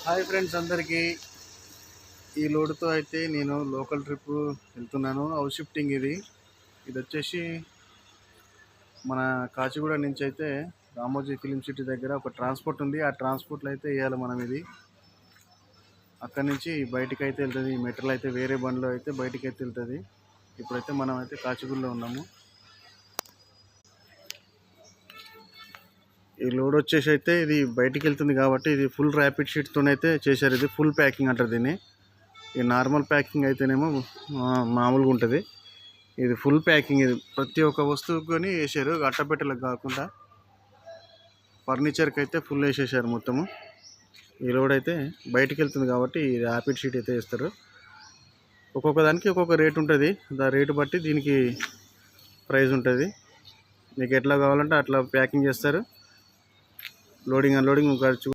Hi friends అందరికీ. ఈ లోడ్తో అయితే నేను లోకల్ ట్రిప్ వెళ్తున్నాను. హౌస్ షిఫ్టింగ్ ఇది వచ్చేసి మన కాచిగూడ నుంచి అయితే రామోజీ ఫిలిం సిటీ దగ్గర ఒక ట్రాన్స్పోర్ట్ ఉంది. ఆ ట్రాన్స్పోర్ట్లో అయితే వేయాలి మనం ఇది. అక్కడి నుంచి బయటికి అయితే వెళ్తుంది. ఈ మెటీరియల్ అయితే వేరే బండిలో అయితే బయటికి అయితే వెళ్తుంది. ఇప్పుడైతే మనం అయితే కాచిగూడలో ఉన్నాము. ఈ లోడ్ వచ్చేసి అయితే ఇది బయటికి వెళ్తుంది కాబట్టి ఇది ఫుల్ ర్యాపిడ్ షీట్తోనైతే చేశారు. ఇది ఫుల్ ప్యాకింగ్ అంటారు దీన్ని. ఈ నార్మల్ ప్యాకింగ్ అయితేనేమో మామూలుగా ఉంటుంది. ఇది ఫుల్ ప్యాకింగ్. ఇది ప్రతి ఒక్క వస్తువుకొని వేసారు, అట్టపెట్టెలకు కాకుండా ఫర్నిచర్కి అయితే ఫుల్ వేసేసారు మొత్తము. ఈ లోడ్ అయితే బయటికి వెళ్తుంది కాబట్టి ఈ ర్యాపిడ్ షీట్ అయితే వేస్తారు. ఒక్కొక్క దానికి ఒక్కొక్క రేట్ ఉంటుంది. దా రేటు బట్టి దీనికి ప్రైస్ ఉంటుంది. మీకు ఎట్లా కావాలంటే అట్లా ప్యాకింగ్ చేస్తారు. లోడింగ్ అన్లోడింగ్ ఖర్చు